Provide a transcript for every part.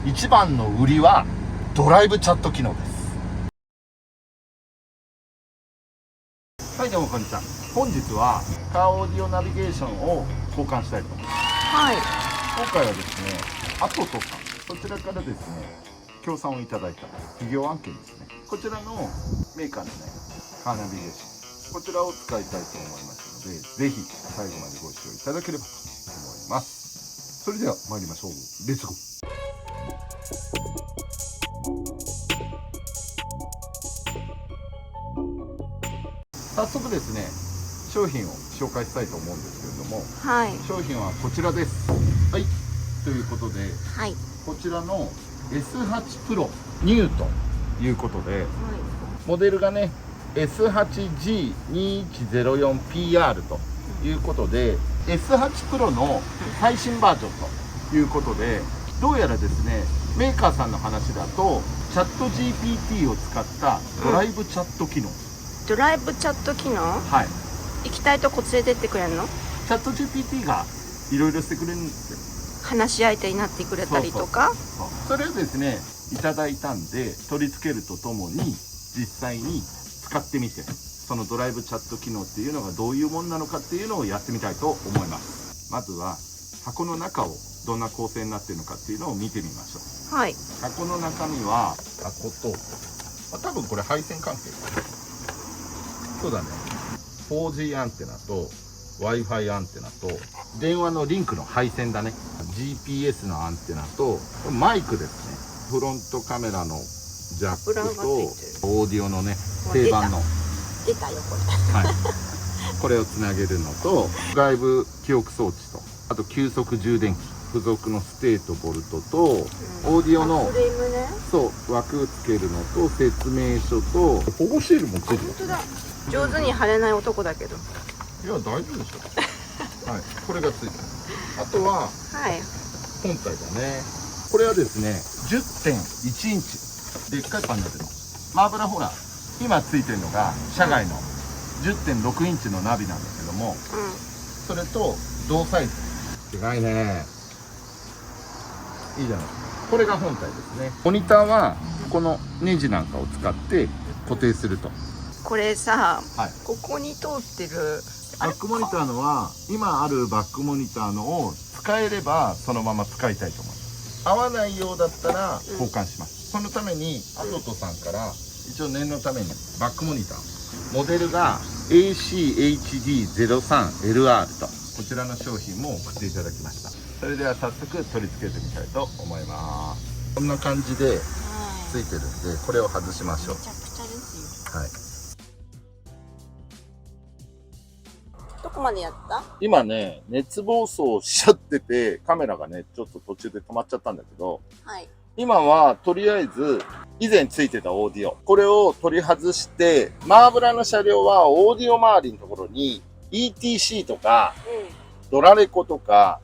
一番の売りはドライブチャット機能です。はい、どうもこんにちは。本日はカーオーディオナビゲーションを交換したいと思います。はい。今回はですね、アトトさん、そちらからですね、協賛をいただいた企業案件ですね。こちらのメーカーのね、カーナビゲーション、こちらを使いたいと思いますので、ぜひ最後までご視聴いただければと思います。それでは参りましょう。レッツゴー。早速ですね、商品を紹介したいと思うんですけれども、はい。商品はこちらです。はい、ということで、はい。こちらの S8 Pro New ということで、モデルがね S8G2104PR ということで、S8 Pro の最新バージョンということで、どうやらですね、メーカーさんの話だとチャット GPT を使ったドライブチャット機能、ドライブチャット機能？はい、行きたいとこ連れてってくれるの？チャット GPT がいろいろしてくれるんですよ。話し相手になってくれたりとか。それをですねいただいたんで、取り付けるとともに実際に使ってみて、そのドライブチャット機能っていうのがどういうものなのかっていうのをやってみたいと思います。まずは箱の中をどんな構成になっているのかっていうのを見てみましょう。はい。箱の中身は箱と、多分これ配線関係、そうだね、4G アンテナと Wi-Fi アンテナと電話のリンクの配線だね、 GPS のアンテナとマイクですね、フロントカメラのジャックとオーディオのね、定番の、出たよこはい、これをつなげるのと、外部記憶装置と、あと急速充電器、付属のステートボルトと、オーディオのフレームね。そう枠つけるのと、説明書と保護シールもついてる。本当だ。上手に貼れない男だけど。いや大丈夫でしょはい、これがついてる。あとははい。本体だね。これはですね 10.1 インチでっかいパンダでのマーブラ、ほら今ついてるのが社外の 10.6 インチのナビなんだけども、それと同サイズ。でかいね。いいじゃない。これが本体ですね。モニターはこのネジなんかを使って固定すると。これさ、はい、ここに通ってるバックモニターのは今あるバックモニターのを使えればそのまま使いたいと思います。合わないようだったら交換します。そのためにアトトさんから一応念のためにバックモニター、モデルが ACHD03LR と、こちらの商品も送っていただきました。それでは早速取り付けてみたいと思います。こんな感じでついてるんで、これを外しましょう。めちゃくちゃですよ。はい、どこまでやった？今ね、熱暴走しちゃってて、カメラがね、ちょっと途中で止まっちゃったんだけど、はい。今はとりあえず、以前ついてたオーディオ、これを取り外して、マーブラの車両はオーディオ周りのところに ETC とか、ドラレコとか、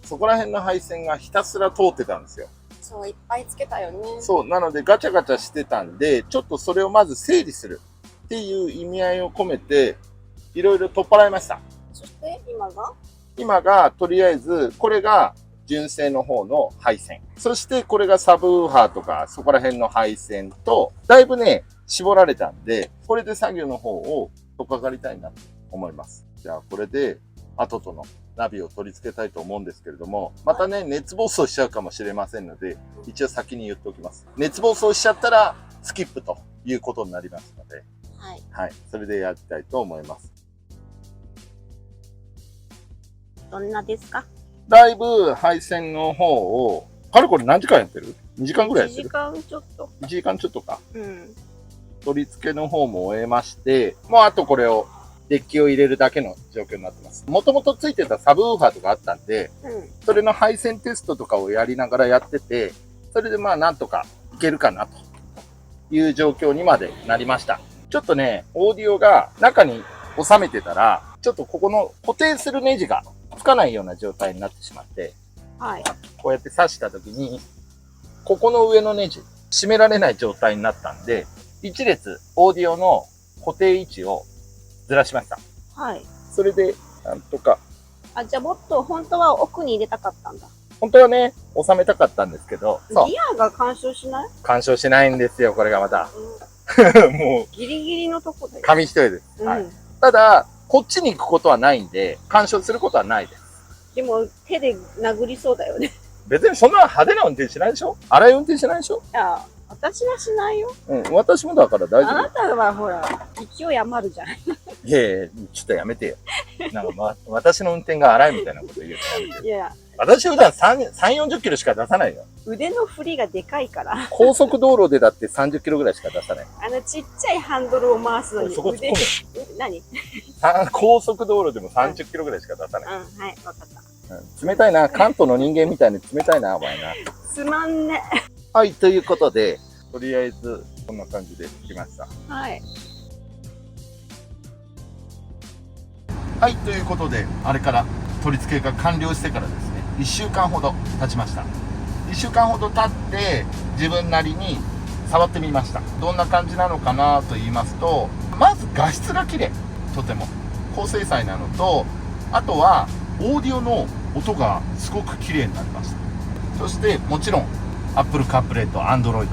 そこら辺の配線がひたすら通ってたんですよ。そう、いっぱいつけたよね。そう、なのでガチャガチャしてたんで、ちょっとそれをまず整理するっていう意味合いを込めて、いろいろ取っ払いました。そして今がとりあえずこれが純正の方の配線、そしてこれがサブウーハーとかそこら辺の配線と、だいぶね絞られたんで、これで作業の方をとっかかりたいなと思います。じゃあこれでアトトのナビを取り付けたいと思うんですけれども、またね熱暴走しちゃうかもしれませんので、一応先に言っておきます。熱暴走しちゃったらスキップということになりますので、はい、それでやりたいと思います。どんなですか？だいぶ配線の方を、かれこれ何時間やってる？ 2 時間ぐらいやってる？ 1時間ちょっと。1時間ちょっとか。うん。取り付けの方も終えまして、もうあとこれを、デッキを入れるだけの状況になってます。もともとついてたサブウーファーとかあったんで、それの配線テストとかをやりながらやってて、それでまあなんとかいけるかなという状況にまでなりました。ちょっとね、オーディオが中に収めてたら、ちょっとここの固定するネジがつかないような状態になってしまって、はい、こうやって刺した時に、ここの上のネジ、締められない状態になったんで、一列オーディオの固定位置をずらしました。はい。それで、なんとか。あ、じゃあもっと本当は奥に入れたかったんだ。本当はね、収めたかったんですけど、そう。ギアが干渉しない？干渉しないんですよ、これがまた。もう、ギリギリのとこだよ。紙一重です。はい。ただ、こっちに行くことはないんで、干渉することはないです。でも、手で殴りそうだよね。別にそんな派手な運転しないでしょ？荒い運転しないでしょ？いや、私はしないよ。うん、私もだから大丈夫。あなたはほら、勢い余るじゃん。いやいや、ちょっとやめてよ。なんか、私の運転が荒いみたいなこと言うのやめてよ。いや、私普段3、40キロしか出さないよ。腕の振りがでかいから。高速道路でだって30キロぐらいしか出さない。ちっちゃいハンドルを回すのにそこ突っ込む。何？高速道路でも30キロぐらいしか出さない。はい、わかった。冷たいな。関東の人間みたいに冷たいな、お前な。つまんね。はい、ということで、とりあえず、こんな感じで着きました。はい。はい、ということで、あれから取り付けが完了してからですね、1週間ほど経ちました。1週間ほど経って、自分なりに触ってみました。どんな感じなのかなと言いますと、まず画質が綺麗。とても。高精細なのと、あとは、オーディオの音がすごく綺麗になりました。そして、もちろん、Apple CarPlay と Android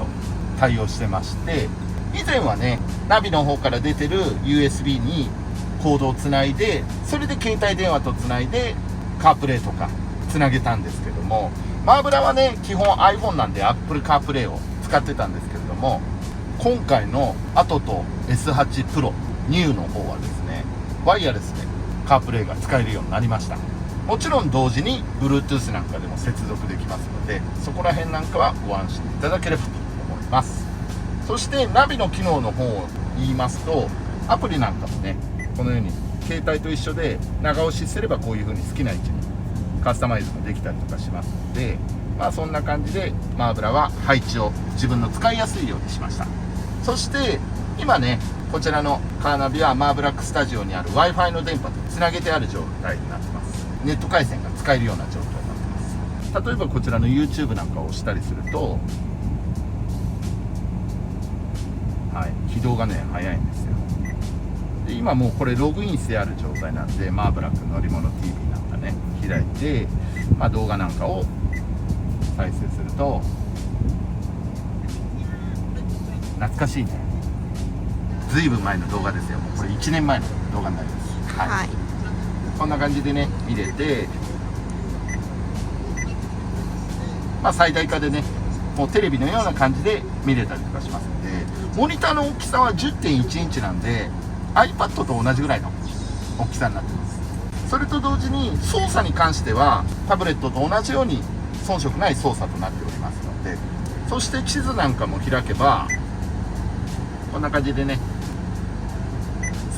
対応してまして、以前はね、ナビの方から出てる USB にコードをつないで、それで携帯電話とつないで CarPlay とかつなげたんですけども、マーブラはね、基本 iPhone なんで Apple CarPlay を使ってたんですけれども、今回のアトと S8 Pro New の方はですね、ワイヤレスで CarPlay が使えるようになりました。もちろん同時に Bluetooth なんかでも接続できますので、そこら辺なんかはご安心いただければと思います。そしてナビの機能の方を言いますと、アプリなんかもね、このように携帯と一緒で長押しすればこういう風に好きな位置にカスタマイズもできたりとかしますので、まあそんな感じでマーブラは配置を自分の使いやすいようにしました。そして今ね、こちらのカーナビはマーブラックスタジオにある Wi-Fi の電波とつなげてある状態になってます。ネット回線が使えるような状態になってます。例えばこちらの YouTube なんかを押したりすると、はい、起動がね早いんですよ。で今もうこれログインしてある状態なんで、マーブラック乗り物 TV なんかね開いて、まあ、動画なんかを再生すると、懐かしいね、ずいぶん前の動画ですよ。もうこれ1年前の動画になります。はい、はい、こんな感じでね見れて、まあ最大化でね、もうテレビのような感じで見れたりとかしますので、モニターの大きさは 10.1 インチなんで iPad と同じぐらいの大きさになってます。それと同時に操作に関してはタブレットと同じように遜色ない操作となっておりますので、そして地図なんかも開けばこんな感じでね、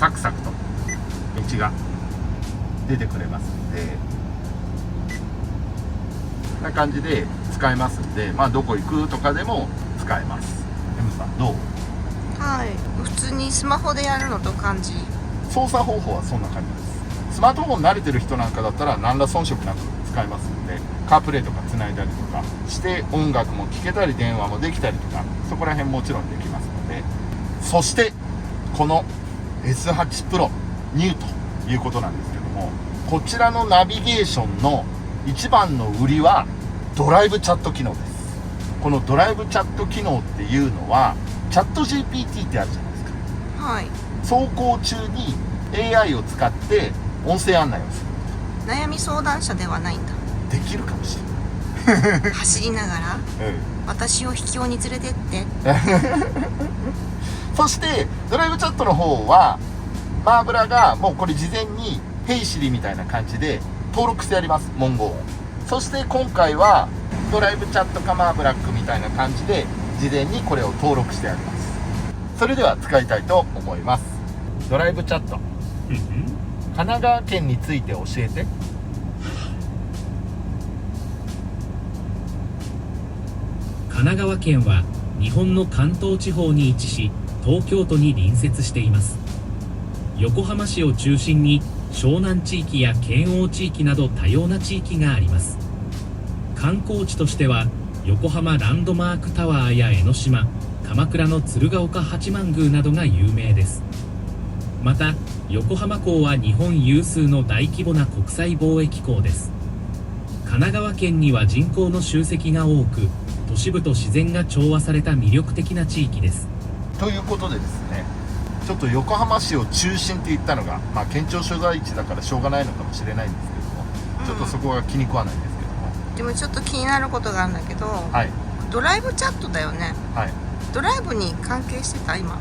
サクサクと道が出てくれますので、こんな感じで使えますんで、まあどこ行くとかでも使えます。M さんどう？はい、普通にスマホでやるのと感じ。操作方法はそんな感じです。スマートフォン慣れてる人なんかだったら何ら遜色なく使えますので、カープレイとかつないだりとかして音楽も聴けたり電話もできたりとか、そこら辺もちろんできますので、そしてこの S8 Pro New ということなんですけども、こちらのナビゲーションの一番の売りはドライブチャット機能です。このドライブチャット機能っていうのはチャット GPT ってあるじゃないですか。はい。走行中に AI を使って音声案内をする。悩み相談者ではないんだ。できるかもしれない。走りながら、私を秘境に連れてってそしてドライブチャットの方はマーブラがもうこれ事前にヘイシリみたいな感じで登録してあります、文言を。そして今回はドライブチャットかマーブラックみたいな感じで事前にこれを登録してあります。それでは使いたいと思います。ドライブチャット神奈川県について教えて。神奈川県は日本の関東地方に位置し、東京都に隣接しています。横浜市を中心に湘南地域や県央地域など多様な地域があります。観光地としては横浜ランドマークタワーや江ノ島、鎌倉の鶴岡八幡宮などが有名です。また横浜港は日本有数の大規模な国際貿易港です。神奈川県には人口の集積が多く、都市部と自然が調和された魅力的な地域です。ということでですね、ちょっと横浜市を中心って言ったのが、まあ県庁所在地だからしょうがないのかもしれないんですけども、ちょっとそこが気に食わないんですけども、でもちょっと気になることがあるんだけど、はいドライブチャットだよね。はい。ドライブに関係してた今。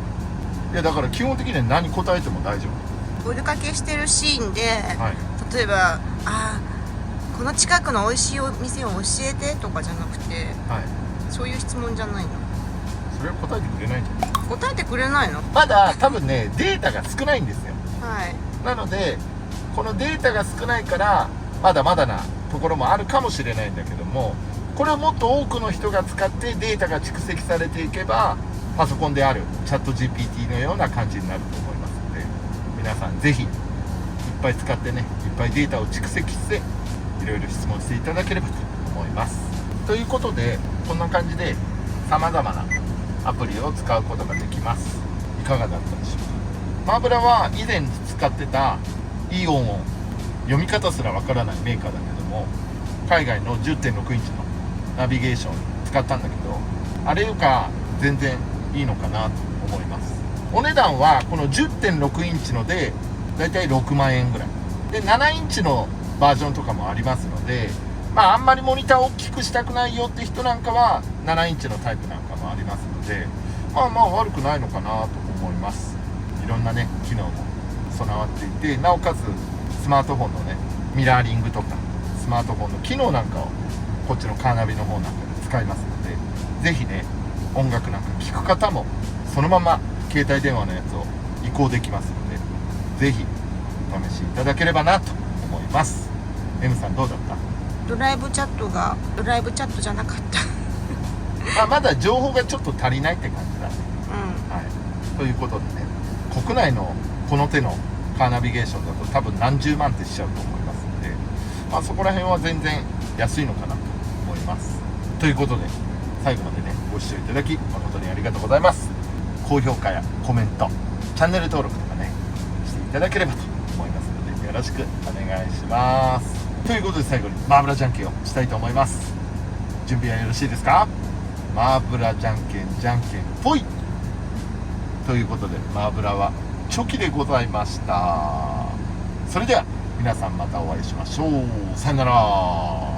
いやだから基本的には何答えても大丈夫。お出かけしてるシーンで、はい。例えばこの近くの美味しいお店を教えてとかじゃなくて、はい。そういう質問じゃないの？それは答えてくれないんじゃない？答えてくれないの？まだ多分ねデータが少ないんですよ。はいなのでこのデータが少ないからまだまだなところもあるかもしれないんだけども、これをもっと多くの人が使ってデータが蓄積されていけば、パソコンであるチャット GPT のような感じになると思いますので、皆さんぜひいっぱい使ってね、いっぱいデータを蓄積していろいろ質問していただければと思います。ということでこんな感じで様々なアプリを使うことができます。いかがだったでしょうか。マーブラは以前使ってたイオンを読み方すらわからないメーカーだけども、海外の 10.6 インチのナビゲーション使ったんだけど、あれよか全然いいのかなと思います。お値段はこの 10.6 インチのでだいたい6万円ぐらいで、7インチのバージョンとかもありますので、まああんまりモニターを大きくしたくないよって人なんかは7インチのタイプなんかもありますので、まあまあ悪くないのかなと思います。いろんなね機能も備わっていて、なおかつスマートフォンのねミラーリングとかスマートフォンの機能なんかをこっちのカーナビの方なんかで使いますので、ぜひね音楽なんか聴く方もそのまま携帯電話のやつを移行できますので、ぜひお試しいただければなと思います。 M さんどうだった？ドライブチャットがドライブチャットじゃなかったまだ情報がちょっと足りないって感じだね。はい、ということでね、国内のこの手のカーナビゲーションだと多分何十万ってしちゃうと思いますので、まあ、そこら辺は全然安いのかなと思います。ということで最後までねご視聴いただき誠にありがとうございます。高評価やコメント、チャンネル登録とかねしていただければと思いますのでよろしくお願いします。ということで最後にマーブラじゃんけんをしたいと思います。準備はよろしいですか？マーブラじゃんけんじゃんけんぽいということでマーブラはチョキでございました。それでは皆さんまたお会いしましょう。さよなら。